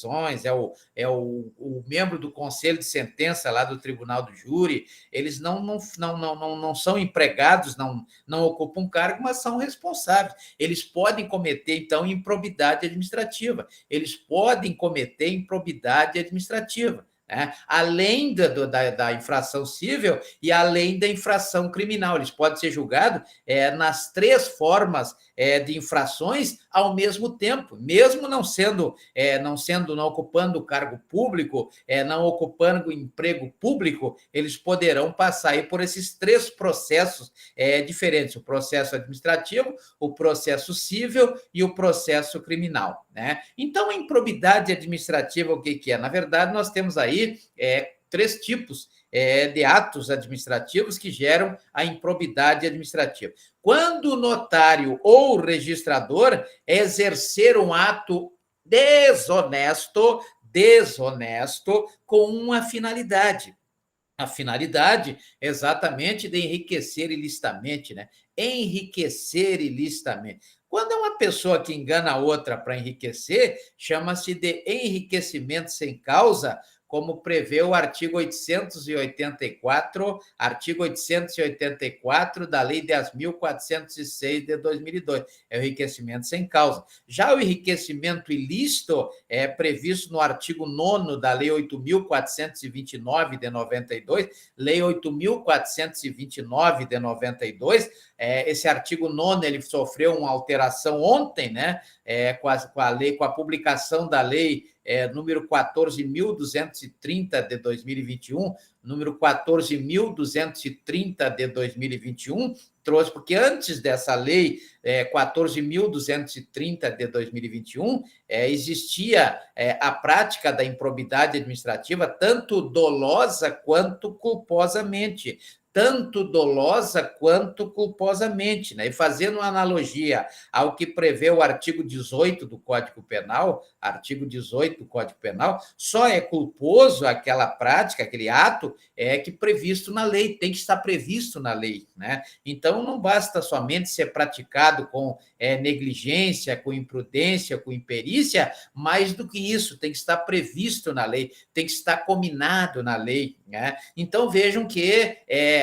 o membro do conselho de sentença lá do tribunal do júri, eles não são empregados, não ocupam cargo, mas são responsáveis. Eles podem cometer, então, improbidade administrativa. Eles podem cometer improbidade administrativa. Né? Além da infração civil e além da infração criminal. Eles podem ser julgados nas três formas de infrações ao mesmo tempo, mesmo não ocupando cargo público, não ocupando emprego público, eles poderão passar aí por esses três processos diferentes: o processo administrativo, o processo civil e o processo criminal. Né? Então, a improbidade administrativa, o que é? Na verdade, nós temos aí três tipos de atos administrativos que geram a improbidade administrativa. Quando o notário ou o registrador exercer um ato desonesto com uma finalidade. A finalidade exatamente de enriquecer ilicitamente, né? Enriquecer ilicitamente. Quando é uma pessoa que engana a outra para enriquecer, chama-se de enriquecimento sem causa, como prevê o artigo 884 da Lei 10.406 de 2002. É o enriquecimento sem causa. Já o enriquecimento ilícito é previsto no artigo 9º da Lei 8.429 de 92, Lei 8.429 de 92. Esse artigo 9º ele sofreu uma alteração ontem, né? Com a publicação da lei número 14.230 de 2021, número 14.230 de 2021, trouxe, porque antes dessa lei 14.230 de 2021, existia a prática da improbidade administrativa, tanto dolosa quanto culposamente. Né? E fazendo uma analogia ao que prevê o artigo 18 do Código Penal, só é culposo aquela prática, aquele ato, que previsto na lei, tem que estar previsto na lei. Né? Então, não basta somente ser praticado com negligência, com imprudência, com imperícia, mais do que isso, tem que estar previsto na lei, tem que estar combinado na lei. Né? Então, vejam que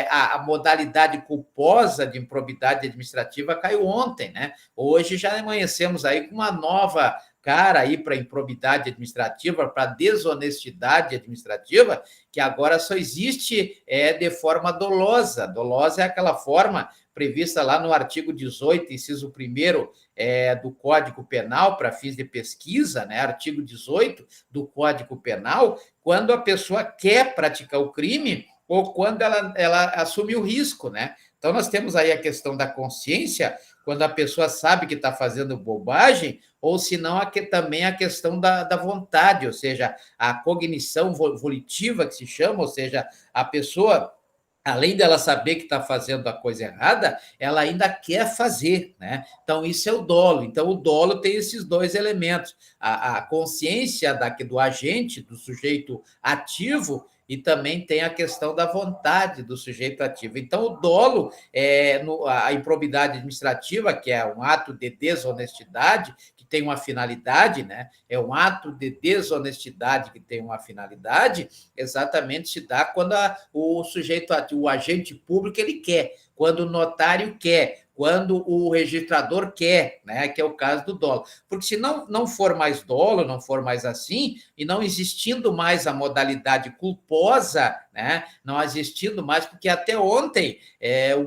a modalidade culposa de improbidade administrativa caiu ontem. Né? Hoje já amanhecemos aí com uma nova cara aí para improbidade administrativa, para desonestidade administrativa, que agora só existe de forma dolosa. Dolosa é aquela forma prevista lá no artigo 18, inciso 1º do Código Penal, para fins de pesquisa, né? Artigo 18 do Código Penal, quando a pessoa quer praticar o crime ou quando ela assume o risco, né? Então, nós temos aí a questão da consciência, quando a pessoa sabe que está fazendo bobagem, ou se não, também a questão da vontade, ou seja, a cognição volitiva, que se chama, ou seja, a pessoa, além dela saber que está fazendo a coisa errada, ela ainda quer fazer, né? Então, isso é o dolo. Então, o dolo tem esses dois elementos: a consciência do agente, do sujeito ativo, e também tem a questão da vontade do sujeito ativo. Então, o dolo, a improbidade administrativa, que é um ato de desonestidade, que tem uma finalidade, né? É um ato de desonestidade que tem uma finalidade, exatamente se dá quando o sujeito, o agente público, ele quer, quando o notário quer, quando o registrador quer, né, que é o caso do dolo. Porque se não for mais dolo, não for mais assim, e não existindo mais a modalidade culposa, né, não existindo mais, porque até ontem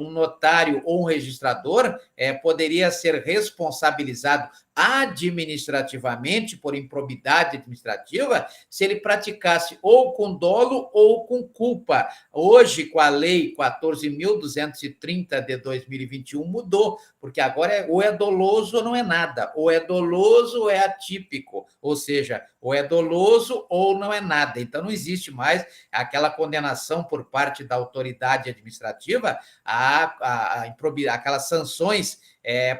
um notário ou um registrador poderia ser responsabilizado administrativamente por improbidade administrativa se ele praticasse ou com dolo ou com culpa. Hoje, com a lei 14.230 de 2021, mudou, porque agora ou é doloso ou não é nada, ou é doloso ou é atípico, ou seja, ou é doloso ou não é nada. Então, não existe mais aquela condenação por parte da autoridade administrativa, aquelas sanções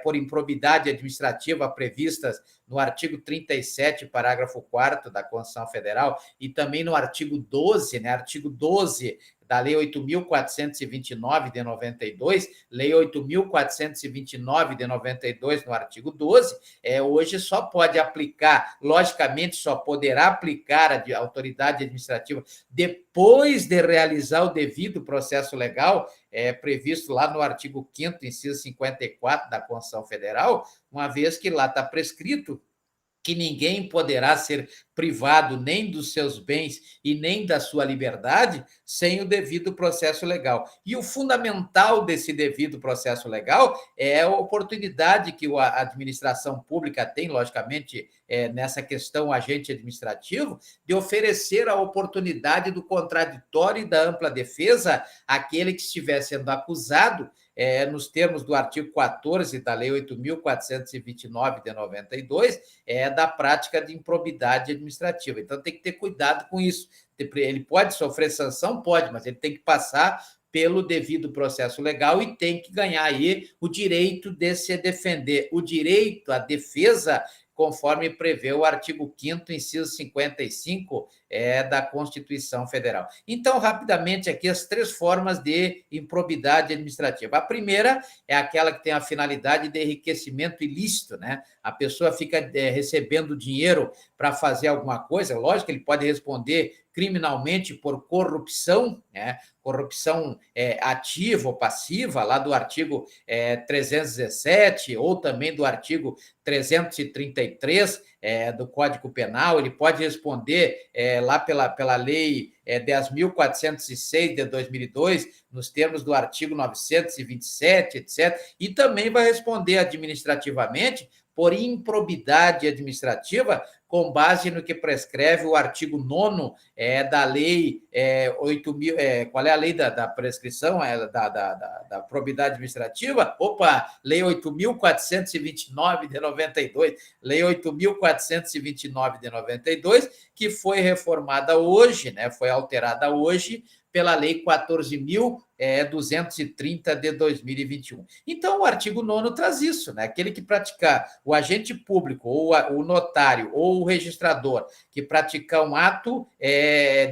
por improbidade administrativa previstas no artigo 37, parágrafo 4º da Constituição Federal, e também no artigo 12, né, artigo 12 da Lei 8.429 de 92, Lei 8.429 de 92, no artigo 12, hoje só pode aplicar, logicamente, só poderá aplicar a autoridade administrativa depois de realizar o devido processo legal, previsto lá no artigo 5º, inciso 54 da Constituição Federal, uma vez que lá está prescrito que ninguém poderá ser privado nem dos seus bens e nem da sua liberdade sem o devido processo legal. E o fundamental desse devido processo legal é a oportunidade que a administração pública tem, logicamente, nessa questão, o agente administrativo, de oferecer a oportunidade do contraditório e da ampla defesa àquele que estiver sendo acusado, nos termos do artigo 14 da Lei 8.429 de 92, da prática de improbidade administrativa. Então, tem que ter cuidado com isso. Ele pode sofrer sanção? Pode, mas ele tem que passar pelo devido processo legal e tem que ganhar aí o direito de se defender, o direito à defesa, conforme prevê o artigo 5º, inciso 55, da Constituição Federal. Então, rapidamente, aqui as 3 formas de improbidade administrativa. A primeira é aquela que tem a finalidade de enriquecimento ilícito, né? A pessoa fica recebendo dinheiro para fazer alguma coisa, lógico que ele pode responder criminalmente por corrupção, né? Corrupção ativa ou passiva, lá do artigo 317, ou também do artigo 333 do Código Penal. Ele pode responder lá pela Lei 10.406 de 2002, nos termos do artigo 927, etc. E também vai responder administrativamente por improbidade administrativa, com base no que prescreve o artigo 9º da Lei 8.000... qual é a lei da prescrição, da probidade administrativa? Lei 8.429 de 92. Lei 8.429 de 92, que foi reformada hoje, né, foi alterada hoje, pela Lei 14.230 de 2021. Então, o artigo 9º traz isso, né? Aquele que praticar, o agente público, ou o notário, ou o registrador, que praticar um ato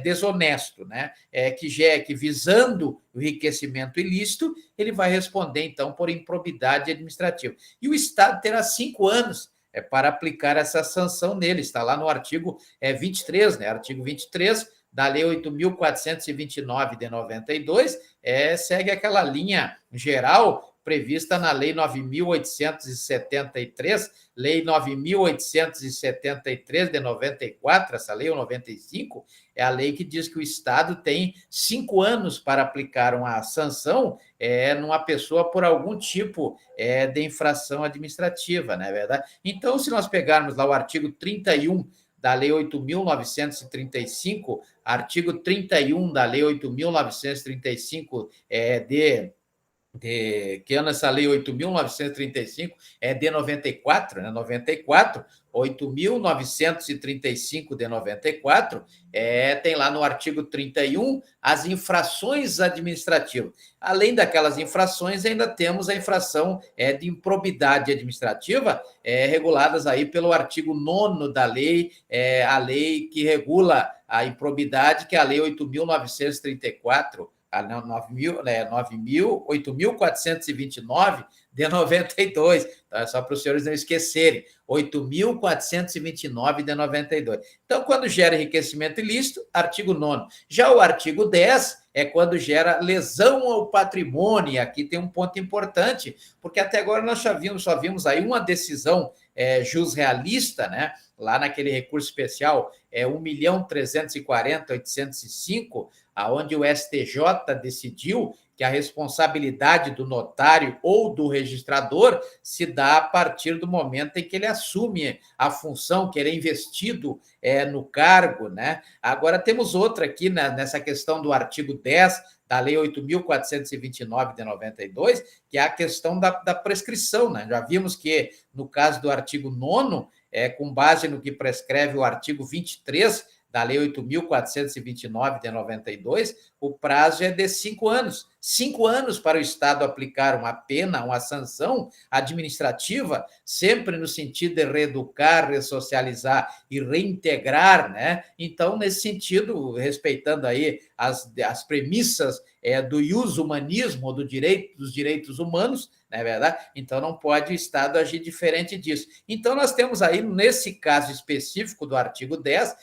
desonesto, né? Que visando o enriquecimento ilícito, ele vai responder, então, por improbidade administrativa. E o Estado terá 5 anos para aplicar essa sanção nele. Está lá no artigo 23, né? Artigo 23 da Lei 8.429 de 92, segue aquela linha geral prevista na Lei 9.873, Lei 9.873 de 94, essa lei, o 95, é a lei que diz que o Estado tem 5 anos para aplicar uma sanção numa pessoa por algum tipo de infração administrativa, não é verdade? Então, se nós pegarmos lá o artigo 31 da Lei 8.935, artigo 31 da Lei 8.935 que ano essa Lei 8.935 de 94, né? 94, 8.935 de 94, tem lá no artigo 31 as infrações administrativas. Além daquelas infrações, ainda temos a infração de improbidade administrativa, reguladas aí pelo artigo 9º da lei, a lei que regula a improbidade, que é a Lei 8.934, 8.429 de 92. Então, é só para os senhores não esquecerem. 8.429 de 92. Então, quando gera enriquecimento ilícito, artigo 9º. Já o artigo 10 é quando gera lesão ao patrimônio. Aqui tem um ponto importante, porque até agora nós só vimos aí uma decisão jusrealista, né? Lá naquele recurso especial 1.340.805, aonde o STJ decidiu que a responsabilidade do notário ou do registrador se dá a partir do momento em que ele assume a função, que ele é investido no cargo, né? Agora, temos outra aqui, né, nessa questão do artigo 10 da Lei 8.429 de 92, que é a questão da prescrição, né? Já vimos que, no caso do artigo 9º, com base no que prescreve o artigo 23 da Lei 8.429 de 92, o prazo é de 5 anos. 5 anos para o Estado aplicar uma pena, uma sanção administrativa, sempre no sentido de reeducar, ressocializar e reintegrar, né? Então, nesse sentido, respeitando aí as premissas do ius humanismo, dos direitos humanos, não é verdade? Então, não pode o Estado agir diferente disso. Então, nós temos aí, nesse caso específico do artigo 10,